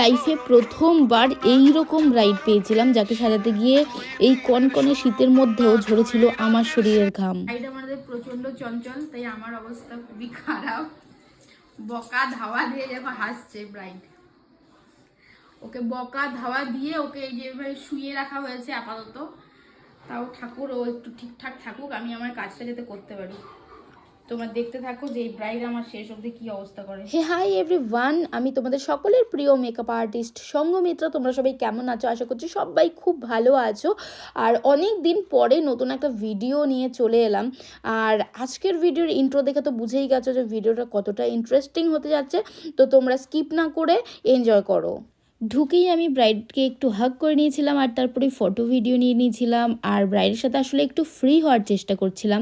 লাইফে প্রথমবার এই রকম ব্রাইড পেয়েছিলাম যাকে সাজাতে গিয়ে এই কনকনে শীতের মধ্যেও ঝরেছিল আমার শরীরের ঘাম। ব্রাইড আমাদের প্রচন্ড চঞ্চল, তাই আমার অবস্থা খুবই খারাপ। বকা ধাওয়া দিয়ে দেখো হাসছে ব্রাইড। ওকে বকা ধাওয়া দিয়ে ওকে এই যেভাবে শুয়ে রাখা হয়েছে আপাতত। তাও ঠাকুর ও একটু ঠিকঠাক থাকুক, আমি আমার কাজটা যাতে করতে পারি। তোমরা দেখতে থাকো যে এই ব্রাইড আমার শেষ অবধি কি অবস্থা করে। হে হাই এভরিওয়ান, আমি তোমাদের সকলের প্রিয় মেকআপ আর্টিস্ট সঙ্গমিত্রা। তোমরা সবাই কেমন আছো? আশা করছি সবাই খুব ভালো আছো। আর অনেক দিন পরে নতুন একটা ভিডিও নিয়ে চলে এলাম। আর আজকের ভিডিওর ইন্ট্রো দেখে তো বুঝেই গেছো যে ভিডিওটা কতটা ইন্টারেস্টিং হতে যাচ্ছে। তো তোমরা স্কিপ না করে এনজয় করো। ঢুকেই আমি ব্রাইডকে একটু হাগ করে নিয়েছিলাম আর তারপরে ফটো ভিডিও নিয়ে নিয়েছিলাম। আর ব্রাইডের সাথে আসলে একটু ফ্রি হওয়ার চেষ্টা করছিলাম,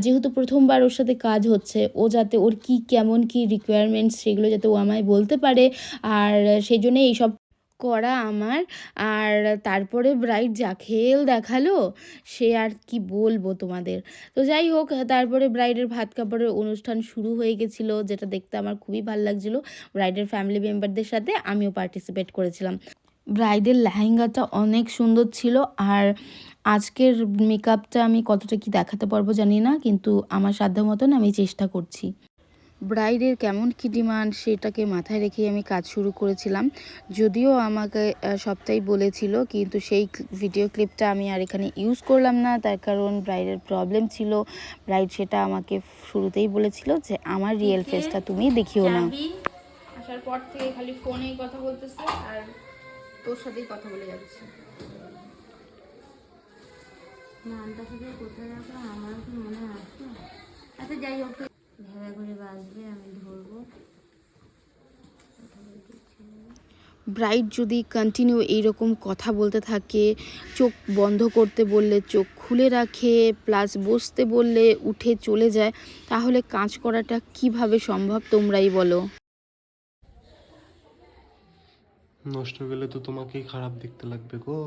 যেহেতু প্রথমবার ওর সাথে কাজ হচ্ছে। ও যাতে ওর কি কেমন কি রিকোয়ারমেন্টস সেগুলো যাতে ও আমায় বলতে পারে, আর সেই জন্য এইসব করা আমার। আর তারপরে ব্রাইড যা খেল দেখালো সে আর কি বলবো তোমাদের। তো যাই হোক, তারপরে ব্রাইডের ভাত কাপড়ের অনুষ্ঠান শুরু হয়ে গেছিলো, যেটা দেখতে আমার খুবই ভালো লাগছিলো। ব্রাইডের ফ্যামিলি মেম্বারদের সাথে আমিও পার্টিসিপেট করেছিলাম। ব্রাইডের লেহেঙ্গাটা অনেক সুন্দর ছিল। আর আজকের মেকআপটা আমি কতটা কি দেখাতে পারবো জানি না, কিন্তু আমার সাধ্য মতন আমি চেষ্টা করছি। ব্রাইডের কেমন কী ডিমান্ড সেটাকে মাথায় রেখেই আমি কাজ শুরু করেছিলাম। যদিও আমাকে সবটাই বলেছিল, কিন্তু সেই ভিডিও ক্লিপটা আমি আর এখানে ইউজ করলাম না, তার কারণ ব্রাইডের প্রবলেম ছিল। ব্রাইড সেটা আমাকে শুরুতেই বলেছিল যে আমার রিয়েল ফেসটা তুমি দেখিও না। আসার পর থেকে খালি ফোনেই কথা বলতেছে আর তোর সাথেই কথা বলে যাচ্ছে। নামটা থেকে কোথায় রাখলাম আমার কি মনে আছে? আচ্ছা যাই হোক, ভেড়া করে বাজবে, আমি ধরবো। ব্রাইড যদি কন্টিনিউ এইরকম কথা বলতে থাকে, চোখ বন্ধ করতে বললে চোখ খুলে রাখে, প্লাস বসতে বললে উঠে চলে যায়, তাহলে কাজ করাটা কিভাবে সম্ভব তোমরাই বলো। নষ্ট গেলে তো তোমাকেই খারাপ দেখতে লাগবে গো।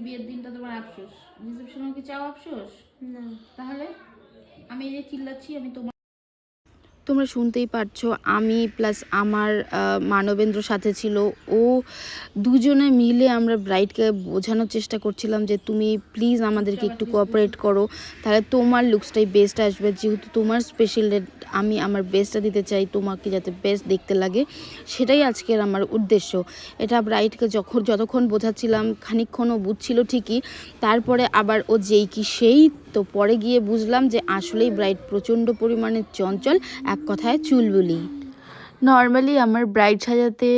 বিয়ের দিনটা তোমার আফসোস, রিসেপশনে কি চাও আফসোস? না, তাহলে আমি এই যে চিল্লাচ্ছি, আমি তোমার তোমরা শুনতেই পারছো, আমি প্লাস আমার মানবেন্দ্র সাথে ছিল। ও দুজনে মিলে আমরা ব্রাইডকে বোঝানোর চেষ্টা করছিলাম যে তুমি প্লিজ আমাদেরকে একটু কোঅপারেট করো, তাহলে তোমার লুকসটাই বেস্ট আসবে। যেহেতু তোমার স্পেশাল ডে, আমি আমার বেস্টটা দিতে চাই, তোমাকে যাতে বেস্ট দেখতে লাগে, সেটাই আজকের আমার উদ্দেশ্য। এটা ব্রাইডকে যতক্ষণ বোঝাচ্ছিলাম খানিকক্ষণ ও বুঝছিল ঠিকই, তারপরে আবার ও যেই কি সেই। তো পরে গিয়ে বুঝলাম যে আসলেই ব্রাইড প্রচণ্ড পরিমাণে চঞ্চল, এক কথায় চুলবুলি। নর্মালি আমার ব্রাইড সাজাতে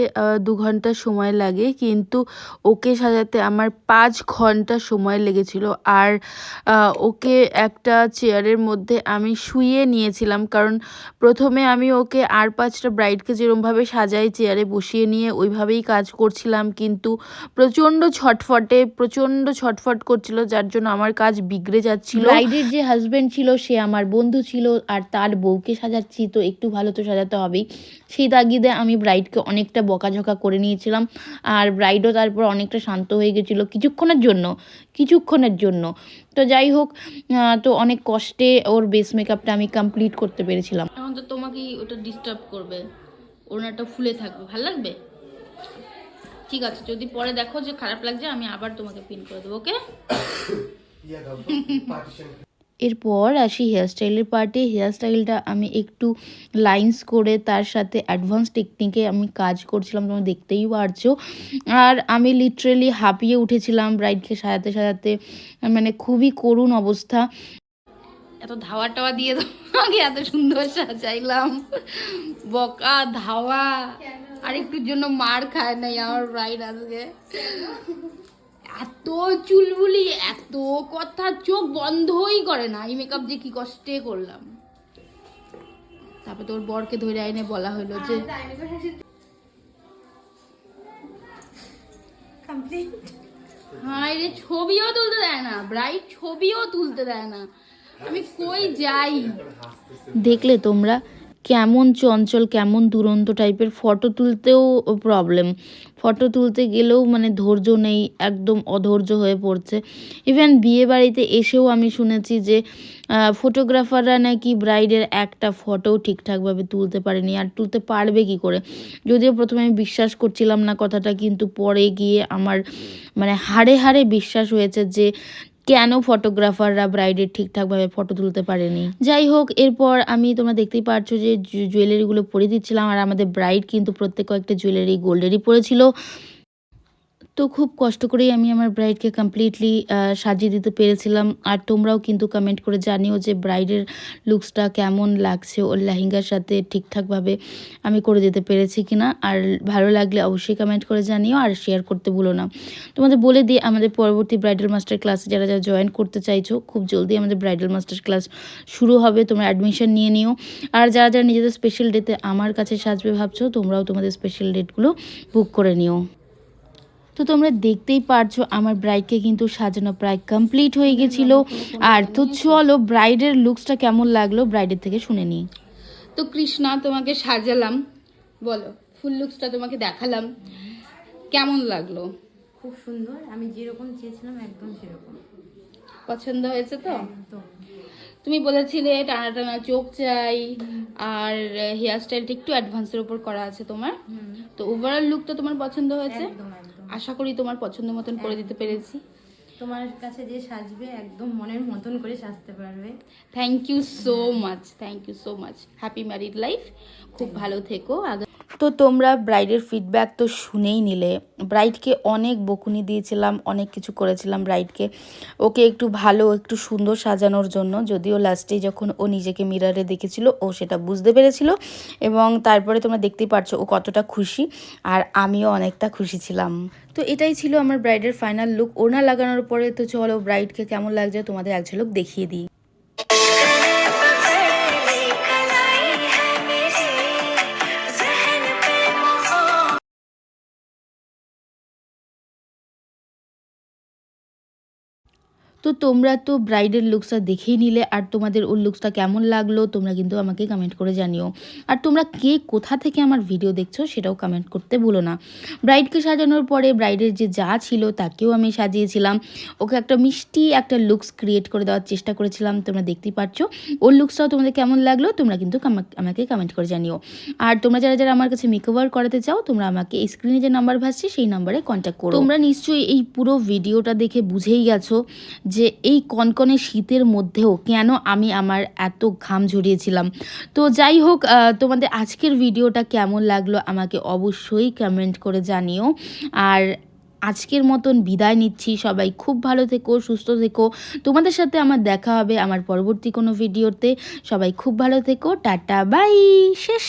2 ঘন্টা সময় লাগে, কিন্তু ওকে সাজাতে আমার 5 ঘন্টা সময় লেগেছিল। আর ওকে একটা চেয়ারের মধ্যে আমি শুইয়ে নিয়েছিলাম, কারণ প্রথমে আমি ওকে আর 5টা ব্রাইডকে যেরমভাবে সাজাই চেয়ারে বসিয়ে নিয়ে ওইভাবেই কাজ করছিলাম, কিন্তু প্রচণ্ড ছটফট করছিল, যার জন্য আমার কাজ বিগড়ে যাচ্ছিল। ব্রাইডের যে হাজব্যান্ড ছিল সে আমার বন্ধু ছিল, আর তার বউকে সাজাচ্ছি, তো একটু ভালো তো সাজাতে হবেই। সেই তাগিদে আমি ব্রাইডকে অনেকটা বকাঝকা করে নিয়েছিলাম। আর ব্রাইডও তারপর অনেকটা শান্ত হয়ে গেছিলো কিছুক্ষণের জন্য। তো যাই হোক, তো অনেক কষ্টে ওর বেস মেকআপটা আমি কমপ্লিট করতে পেরেছিলাম। এখন তো তোমাকেই ওটা ডিস্টার্ব করবে, ওনাটা ফুলে থাকবে, ভালো লাগবে? ঠিক আছে, যদি পরে দেখো যে খারাপ লাগছে আমি আবার তোমাকে পিন করে দেবো, ওকে? এরপর আসি হেয়ারস্টাইলের পার্টে। হেয়ারস্টাইলটা আমি একটু লাইন্স করে তার সাথে অ্যাডভান্স টেকনিকে আমি কাজ করছিলাম, তোমরা দেখতেই পারছো। আর আমি লিটারেলি হাঁপিয়ে উঠেছিলাম ব্রাইডকে সাজাতে সাজাতে, মানে খুবই করুণ অবস্থা। এত ধাওয়া টাওয়া দিয়ে তোমাকে এত সুন্দর সাজাইলাম, বকা ধাওয়া আর একটুর জন্য মার খায় নাই আমার ব্রাইড আজকে। এত চুলবুলি, এত কথা, চোখ বন্ধই করে না। এই মেকআপ যে কি কষ্টে করলাম। তারপর তোর বরকে ধরে আইনে বলা হলো যে হায় রে, ছবিও তুলতে দেয় না ব্রাইড, ছবিও তুলতে দেয় না। আমি কই যাই? দেখলে তোমরা কেমন চঞ্চল, কেমন দুরন্ত টাইপের, ফটো তুলতেও প্রবলেম, ফটো তুলতে গেলেও মানে ধৈর্য নেই, একদম অধৈর্য হয়ে পড়ছে। ইভেন বিয়ে বাড়িতে এসেও আমি শুনেছি যে ফটোগ্রাফাররা নাকি ব্রাইডের একটা ফটোও ঠিকঠাকভাবে তুলতে পারেনি, আর তুলতে পারবে কি করে। যদিও প্রথমে আমি বিশ্বাস করছিলাম না কথাটা, কিন্তু পরে গিয়ে আমার মানে হাড়ে হাড়ে বিশ্বাস হয়েছে যে কেন ফটোগ্রাফাররা ব্রাইডের ঠিকঠাকভাবে ফটো তুলতে পারেনি। যাই হোক, এরপর আমি তোমরা দেখতেই পারছো যে জুয়েলারিগুলো পরে দিচ্ছিলাম, আর আমাদের ব্রাইড কিন্তু প্রত্যেক কয়েকটা জুয়েলারি গোল্ডেরই পরেছিল। তো খুব কষ্ট করেই আমি আমার ব্রাইডকে কমপ্লিটলি সাজিয়ে দিতে পেরেছিলাম। আর তোমরাও কিন্তু কমেন্ট করে জানিও যে ব্রাইডের লুকসটা কেমন লাগছে, ওর লেহেঙ্গার সাথে ঠিকঠাকভাবে আমি করে দিতে পেরেছি কিনা। আর ভালো লাগলে অবশ্যই কমেন্ট করে জানিও, আর শেয়ার করতে ভুলো না। তোমাদের বলে দিই, আমাদের পরবর্তী ব্রাইডাল মাস্টার ক্লাসে যারা যারা জয়েন করতে চাইছো, খুব জলদি আমাদের ব্রাইডাল মাস্টার ক্লাস শুরু হবে, তোমরা অ্যাডমিশন নিয়ে নিও। আর যারা যারা নিজেদের স্পেশাল ডেতে আমার কাছে সাজবে ভাবছো, তোমরাও তোমাদের স্পেশাল ডেটগুলো বুক করে নিও। তো তোমরা দেখতেই পারছো আমার ব্রাইডকে কিন্তু সাজানো প্রায় কমপ্লিট হয়ে গেছিলো। আর তো চলো ব্রাইডের লুকসটা কেমন লাগলো ব্রাইডের থেকে শুনে নিই। তো কৃষ্ণা, তোমাকে সাজালাম, বলো, ফুল লুকসটা তোমাকে দেখালাম, কেমন লাগলো? খুব সুন্দর, আমি যেরকম চেয়েছিলাম একদম সেরকম। পছন্দ হয়েছে তো? একদম। তুমি বলেছিলে টানা টানা চোখ চাই, আর হেয়ার স্টাইলটা একটু অ্যাডভান্সের উপর করা আছে তোমার। তো ওভারঅল লুকটা তোমার পছন্দ হয়েছে? একদম একদম। আশা করি তোমার পছন্দ মতন করে দিতে পেরেছি। তোমার কাছে যে সাজবে একদম মনের মতন করে সাজতে পারবে। Thank you so much, thank you so much. Happy married life, খুব ভালো থেকো। তো তোমরা ব্রাইডের ফিডব্যাক তো শুনেই নিলে। ব্রাইডকে অনেক বকুনি দিয়েছিলাম, অনেক কিছু করেছিলাম ব্রাইডকে, ওকে একটু ভালো একটু সুন্দর সাজানোর জন্য। যদিও লাস্টে যখন ও নিজেকে মিররে দেখেছিল, ও সেটা বুঝতে পেরেছিল, এবং তারপরে তোমরা দেখতেই পারছো ও কতটা খুশি, আর আমিও অনেকটা খুশি ছিলাম। তো এটাই ছিল আমার ব্রাইডের ফাইনাল লুক ওড়না লাগানোর পরে। তো চলো ব্রাইডকে কেমন লাগছে তোমাদের এক ঝলক দেখিয়ে দিই। তো তোমরা তো ব্রাইডের লুকসটা দেখেই নিলে, আর তোমাদের ওর লুকসটা কেমন লাগলো তোমরা কিন্তু আমাকে কমেন্ট করে জানিও। আর তোমরা কে কোথা থেকে আমার ভিডিও দেখছো সেটাও কমেন্ট করতে ভুলো না। ব্রাইডকে সাজানোর পরে ব্রাইডের যে যা ছিল তাকেও আমি সাজিয়েছিলাম, ওকে একটা মিষ্টি একটা লুকস ক্রিয়েট করে দেওয়ার চেষ্টা করেছিলাম। তোমরা দেখতেই পাচ্ছ ওর লুকসটাও তোমাদের কেমন লাগলো তোমরা কিন্তু আমাকে কমেন্ট করে জানিও। আর তোমরা যারা যারা আমার কাছে মেকওভার করাতে চাও, তোমরা আমাকে এই স্ক্রিনে যে নাম্বার ভাসছে সেই নাম্বারে কন্ট্যাক্ট করো। তোমরা নিশ্চয়ই এই পুরো ভিডিওটা দেখে বুঝেই গেছো যে এই কনকনে শীতের মধ্যেও কেন আমি আমার এত ঘাম ঝরিয়েছিলাম। তো যাই হোক, তোমাদের আজকের ভিডিওটা কেমন লাগলো আমাকে অবশ্যই কমেন্ট করে জানিও। আর আজকের মতন বিদায় নিচ্ছি, সবাই খুব ভালো থেকো, সুস্থ থেকো। তোমাদের সাথে আমার দেখা হবে আমার পরবর্তী কোনো ভিডিওতে। সবাই খুব ভালো থেকো, টাটা বাই, শেষ।